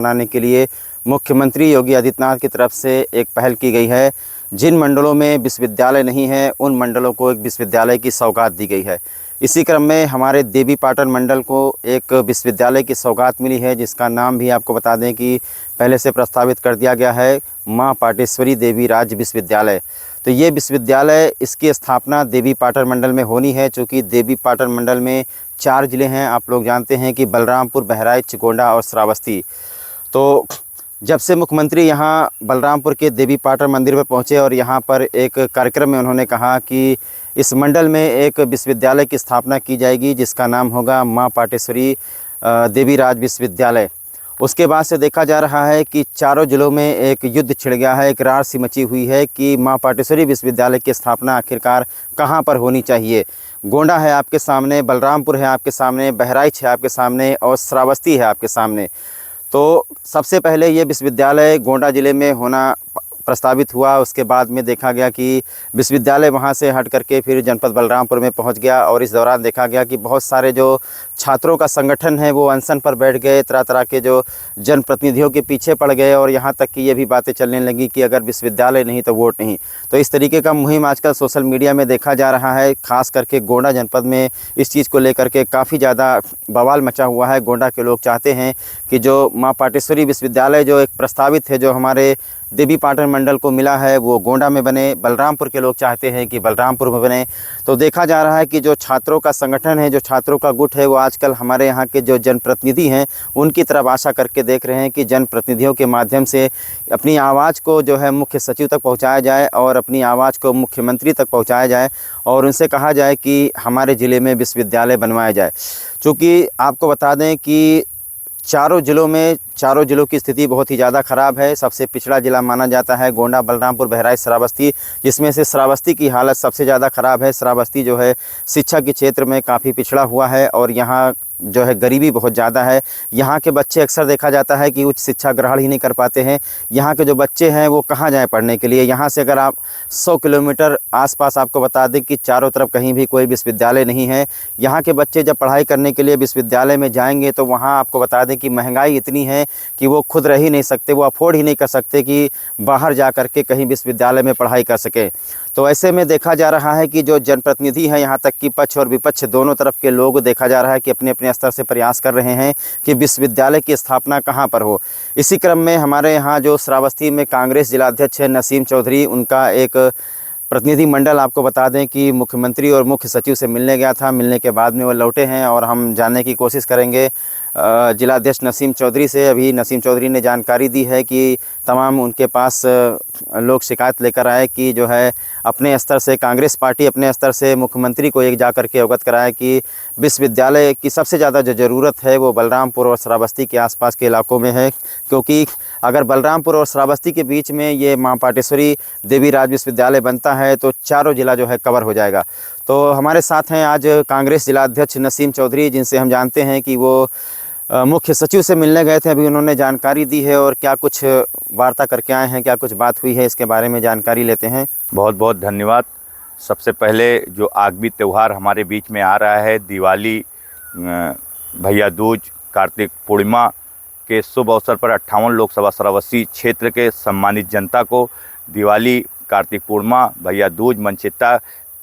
बनाने के लिए मुख्यमंत्री योगी आदित्यनाथ की तरफ से एक पहल की गई है। जिन मंडलों में विश्वविद्यालय नहीं है उन मंडलों को एक विश्वविद्यालय की सौगात दी गई है। इसी क्रम में हमारे देवीपाटन मंडल को एक विश्वविद्यालय की सौगात मिली है, जिसका नाम भी आपको बता दें कि पहले से प्रस्तावित कर दिया गया है, माँ पाटेश्वरी देवी राज्य विश्वविद्यालय। तो ये विश्वविद्यालय, इसकी स्थापना देवीपाटन मंडल में होनी है, चूँकि देवीपाटन मंडल में 4 ज़िले हैं। आप लोग जानते हैं कि बलरामपुर, बहराइच, गोंडा और श्रावस्ती। तो जब से मुख्यमंत्री यहाँ बलरामपुर के देवीपाटन मंदिर में पहुँचे और यहाँ पर एक कार्यक्रम में उन्होंने कहा कि इस मंडल में एक विश्वविद्यालय की स्थापना की जाएगी, जिसका नाम होगा माँ पाटेश्वरी देवी राज विश्वविद्यालय। उसके बाद से देखा जा रहा है कि चारों ज़िलों में एक युद्ध छिड़ गया है, एक रार सी मची हुई है कि माँ पाटेश्वरी विश्वविद्यालय की स्थापना आखिरकार कहाँ पर होनी चाहिए। गोंडा है आपके सामने, बलरामपुर है आपके सामने, बहराइच है आपके सामने और श्रावस्ती है आपके सामने। तो सबसे पहले ये विश्वविद्यालय गोंडा ज़िले में होना प्रस्तावित हुआ। उसके बाद में देखा गया कि विश्वविद्यालय वहाँ से हट करके फिर जनपद बलरामपुर में पहुँच गया और इस दौरान देखा गया कि बहुत सारे जो छात्रों का संगठन है वो अनशन पर बैठ गए, तरह तरह के जो जनप्रतिनिधियों के पीछे पड़ गए और यहाँ तक कि ये भी बातें चलने लगी कि अगर विश्वविद्यालय नहीं तो वोट नहीं। तो इस तरीके का मुहिम आजकल सोशल मीडिया में देखा जा रहा है। ख़ास करके गोंडा जनपद में इस चीज़ को लेकर के काफ़ी ज़्यादा बवाल मचा हुआ है। गोंडा के लोग चाहते हैं कि जो माँ पाटेश्वरी विश्वविद्यालय जो एक प्रस्तावित है, जो हमारे देवीपाटन मंडल को मिला है, वो गोंडा में बने। बलरामपुर के लोग चाहते हैं कि बलरामपुर में बने। तो देखा जा रहा है कि जो छात्रों का संगठन है, जो छात्रों का गुट है, वो आजकल हमारे यहाँ के जो जनप्रतिनिधि हैं उनकी तरफ आशा करके देख रहे हैं कि जनप्रतिनिधियों के माध्यम से अपनी आवाज़ को जो है मुख्य सचिव तक पहुँचाया जाए और अपनी आवाज़ को मुख्यमंत्री तक पहुँचाया जाए और उनसे कहा जाए कि हमारे ज़िले में विश्वविद्यालय बनवाया जाए। चूँकि आपको बता दें कि चारों ज़िलों की स्थिति बहुत ही ज़्यादा ख़राब है। सबसे पिछड़ा ज़िला माना जाता है गोंडा, बलरामपुर, बहराइच, श्रावस्ती, जिसमें से श्रावस्ती की हालत सबसे ज़्यादा ख़राब है। श्रावस्ती जो है शिक्षा के क्षेत्र में काफ़ी पिछड़ा हुआ है और यहाँ जो है गरीबी बहुत ज़्यादा है। यहाँ के बच्चे अक्सर देखा जाता है कि उच्च शिक्षा ग्रहण ही नहीं कर पाते हैं। यहाँ के जो बच्चे हैं वो कहाँ जाएँ पढ़ने के लिए। यहाँ से अगर आप 100 किलोमीटर आसपास आपको बता दें कि चारों तरफ कहीं भी कोई विश्वविद्यालय नहीं है। यहाँ के बच्चे जब पढ़ाई करने के लिए विश्वविद्यालय में जाएंगे तो वहाँ आपको बता दें कि महंगाई इतनी है कि वो खुद रह ही नहीं सकते, वो अफोर्ड ही नहीं कर सकते कि बाहर जा कर के कहीं विश्वविद्यालय में पढ़ाई कर सकें। तो ऐसे में देखा जा रहा है कि जो जनप्रतिनिधि हैं, यहाँ तक कि पक्ष और विपक्ष दोनों तरफ के लोग देखा जा रहा है कि अपने अपने स्तर से प्रयास कर रहे हैं कि विश्वविद्यालय की स्थापना कहाँ पर हो। इसी क्रम में हमारे यहाँ जो श्रावस्ती में कांग्रेस जिलाध्यक्ष है नसीम चौधरी, उनका एक प्रतिनिधि मंडल आपको बता दें कि मुख्यमंत्री और मुख्य सचिव से मिलने गया था। मिलने के बाद में वो लौटे हैं और हम जानने की कोशिश करेंगे जिलाध्यक्ष नसीम चौधरी से। अभी नसीम चौधरी ने जानकारी दी है कि तमाम उनके पास लोग शिकायत लेकर आए कि जो है अपने स्तर से कांग्रेस पार्टी अपने स्तर से मुख्यमंत्री को एक जा कर के अवगत कराए कि विश्वविद्यालय की सबसे ज़्यादा जो ज़रूरत है वो बलरामपुर और श्रावस्ती के आसपास के इलाकों में है, क्योंकि अगर बलरामपुर और श्रावस्ती के बीच में ये माँ पाटेश्वरी देवी राज विश्वविद्यालय बनता है तो चारों ज़िला जो है कवर हो जाएगा। तो हमारे साथ हैं आज कांग्रेस जिलाध्यक्ष नसीम चौधरी, जिनसे हम जानते हैं कि वो मुख्य सचिव से मिलने गए थे। अभी उन्होंने जानकारी दी है और क्या कुछ वार्ता करके आए हैं, क्या कुछ बात हुई है, इसके बारे में जानकारी लेते हैं। बहुत बहुत धन्यवाद। सबसे पहले जो आगामी त्यौहार हमारे बीच में आ रहा है, दिवाली, भैया दूज, कार्तिक पूर्णिमा के शुभ अवसर पर 58 लोकसभा श्रावस्ती क्षेत्र के सम्मानित जनता को दिवाली, कार्तिक पूर्णिमा, भैया दूज, मनचित्ता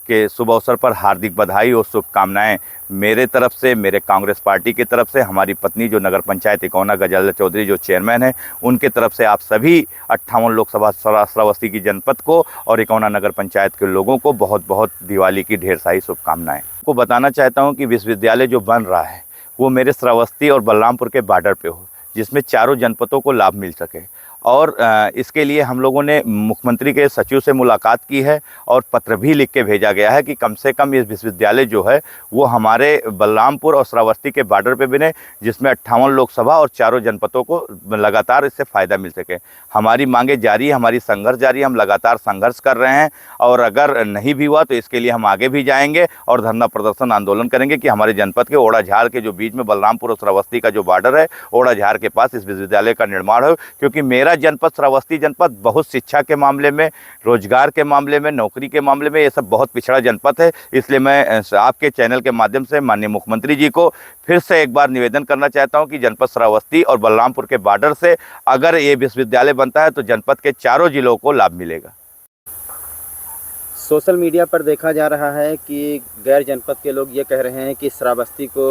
के शुभ अवसर पर हार्दिक बधाई और शुभकामनाएं मेरे तरफ से, मेरे कांग्रेस पार्टी की तरफ से, हमारी पत्नी जो नगर पंचायत इकौना गजाला चौधरी जो चेयरमैन है उनके तरफ से आप सभी 58 लोकसभा श्रावस्ती की जनपद को और इकौना नगर पंचायत के लोगों को बहुत बहुत दिवाली की ढेर सारी शुभकामनाएं। को बताना चाहता हूं कि विश्वविद्यालय जो बन रहा है वो मेरे श्रावस्ती और बलरामपुर के बॉर्डर पे हो, जिसमें चारों जनपदों को लाभ मिल सके। और इसके लिए हम लोगों ने मुख्यमंत्री के सचिव से मुलाकात की है और पत्र भी लिख के भेजा गया है कि कम से कम ये विश्वविद्यालय जो है वो हमारे बलरामपुर और श्रावस्ती के बॉर्डर पे बने, जिसमें 58 लोकसभा और चारों जनपदों को लगातार इससे फ़ायदा मिल सके। हमारी मांगे जारी है, हमारी संघर्ष जारी है, हम लगातार संघर्ष कर रहे हैं और अगर नहीं भी हुआ तो इसके लिए हम आगे भी जाएंगे और धरना प्रदर्शन आंदोलन करेंगे कि हमारे जनपद के ओड़ाझार के जो बीच में बलरामपुर और श्रावस्ती का जो बॉर्डर है, ओड़ाझार के पास इस विश्वविद्यालय का निर्माण हो, क्योंकि मेरा जनपद श्रावस्ती जनपद बहुत शिक्षा के मामले में, रोजगार के मामले में, नौकरी के मामले में ये सब बहुत पिछड़ा जनपद है। इसलिए मैं आपके चैनल के माध्यम से माननीय मुख्यमंत्री जी को फिर से एक बार निवेदन करना चाहता हूं कि जनपद श्रावस्ती और बलरामपुर के बॉर्डर से अगर ये विश्वविद्यालय बनता है तो जनपद के चारों जिलों को लाभ मिलेगा। सोशल मीडिया पर देखा जा रहा है कि गैर जनपद के लोग ये कह रहे हैं कि श्रावस्ती को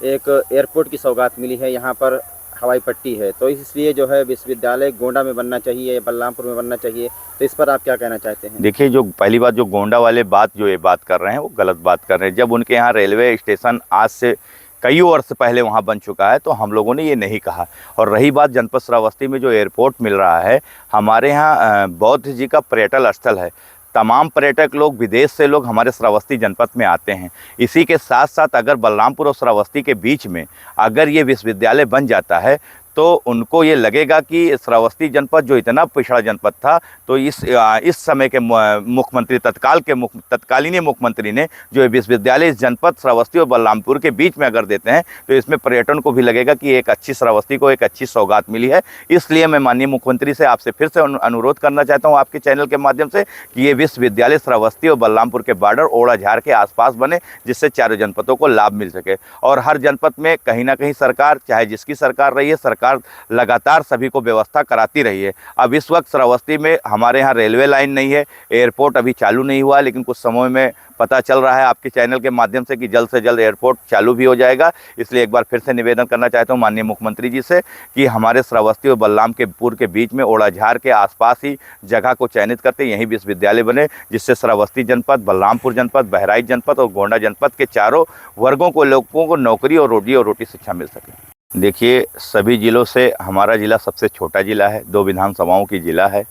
एक एयरपोर्ट की सौगात मिली है, यहाँ पर हवाई पट्टी है, तो इसलिए जो है विश्वविद्यालय गोंडा में बनना चाहिए, बलरामपुर में बनना चाहिए। तो इस पर आप क्या कहना चाहते हैं? देखिए, जो पहली बात जो गोंडा वाले ये बात कर रहे हैं वो गलत बात कर रहे हैं। जब उनके यहाँ रेलवे स्टेशन आज से कई वर्ष पहले वहाँ बन चुका है तो हम लोगों ने ये नहीं कहा। और रही बात जनपद श्रावस्ती में जो एयरपोर्ट मिल रहा है, हमारे यहाँ बौद्ध जी का पर्यटन स्थल है। तमाम पर्यटक लोग, विदेश से लोग हमारे श्रावस्ती जनपद में आते हैं। इसी के साथ साथ अगर बलरामपुर और श्रावस्ती के बीच में अगर ये विश्वविद्यालय बन जाता है तो उनको ये लगेगा कि श्रावस्ती जनपद जो इतना पिछड़ा जनपद था, तो इस समय के मुख्यमंत्री तत्कालीन मुख्यमंत्री ने जो विश्वविद्यालय इस जनपद श्रावस्ती और बलरामपुर के बीच में अगर देते हैं तो इसमें पर्यटन को भी लगेगा कि एक अच्छी श्रावस्ती को एक अच्छी सौगात मिली है। इसलिए मैं माननीय मुख्यमंत्री से आपसे फिर से अनुरोध करना चाहता हूँ आपके चैनल के माध्यम से कि ये विश्वविद्यालय श्रावस्ती और बलरामपुर के बॉर्डर ओड़ाझार के आसपास बने, जिससे चारों जनपदों को लाभ मिल सके। और हर जनपद में कहीं ना कहीं सरकार, चाहे जिसकी सरकार रही है, सरकार लगातार सभी को व्यवस्था कराती रही है। अब इस वक्त श्रावस्ती में हमारे यहाँ रेलवे लाइन नहीं है, एयरपोर्ट अभी चालू नहीं हुआ, लेकिन कुछ समय में पता चल रहा है आपके चैनल के माध्यम से कि जल्द से जल्द एयरपोर्ट चालू भी हो जाएगा। इसलिए एक बार फिर से निवेदन करना चाहता हूँ माननीय मुख्यमंत्री जी से कि हमारे श्रावस्ती और बलरामपुर के बीच में ओड़ाझार के आसपास ही जगह को चयनित करते यहीं विश्वविद्यालय बने, जिससे श्रावस्ती जनपद, बलरामपुर जनपद, बहराइच जनपद और गोंडा जनपद के चारों वर्गों को, लोगों को नौकरी और रोटी शिक्षा मिल सके। देखिए, सभी ज़िलों से हमारा ज़िला सबसे छोटा ज़िला है, 2 विधानसभाओं की ज़िला है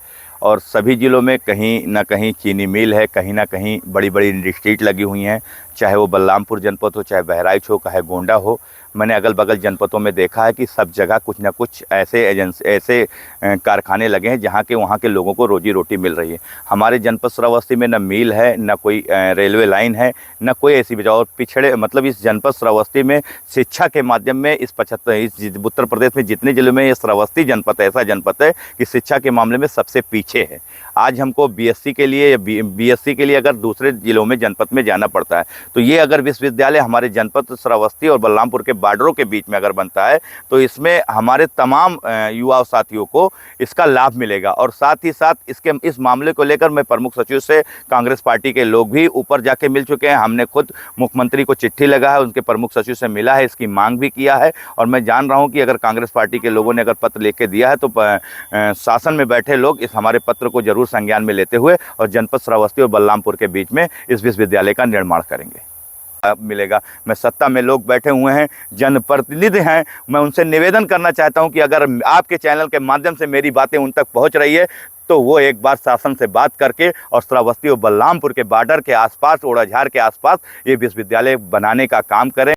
और सभी ज़िलों में कहीं ना कहीं चीनी मिल है, कहीं ना कहीं बड़ी बड़ी इंडस्ट्रीज लगी हुई हैं, चाहे वो बलरामपुर जनपद हो, चाहे बहराइच हो, चाहे गोंडा हो। मैंने अगल बगल जनपदों में देखा है कि सब जगह कुछ ना कुछ ऐसे कारखाने लगे हैं जहाँ के वहाँ के लोगों को रोजी रोटी मिल रही है। हमारे जनपद श्रावस्ती में न मिल है, न कोई रेलवे लाइन है, न कोई ऐसी बचाव पिछड़े, मतलब इस जनपद श्रावस्ती में शिक्षा के माध्यम में इस उत्तर प्रदेश में जितने जिलों में ये श्रावस्ती जनपद ऐसा जनपद है कि शिक्षा के मामले में सबसे पीछे है। आज हमको बीएससी के लिए या बीएससी के लिए अगर दूसरे जिलों में, जनपद में जाना पड़ता है, तो ये अगर विश्वविद्यालय हमारे जनपद श्रावस्ती और बलरामपुर के बॉर्डरों के बीच में अगर बनता है तो इसमें हमारे तमाम युवा साथियों को इसका लाभ मिलेगा। और साथ ही साथ इस मामले को लेकर मैं प्रमुख सचिव से कांग्रेस पार्टी के लोग भी ऊपर जाके मिल चुके हैं। हमने खुद मुख्यमंत्री को चिट्ठी लगा है, उनके प्रमुख सचिव से मिला है, इसकी मांग भी किया है। और मैं जान रहा हूँ कि अगर कांग्रेस पार्टी के लोगों ने अगर पत्र लिख के दिया है तो शासन में बैठे लोग इस हमारे पत्र को जरूर संज्ञान में लेते हुए और जनपद श्रावस्ती और बलरामपुर के बीच में इस विश्वविद्यालय का निर्माण करेंगे। मिलेगा। मैं सत्ता में लोग बैठे हुए हैं, जनप्रतिनिधि हैं, मैं उनसे निवेदन करना चाहता हूं कि अगर आपके चैनल के माध्यम से मेरी बातें उन तक पहुंच रही है तो वो एक बार शासन से बात करके और श्रावस्ती और बलरामपुर के बॉर्डर के आसपास, ओड़ाझार के आसपास ये विश्वविद्यालय बनाने का काम करें।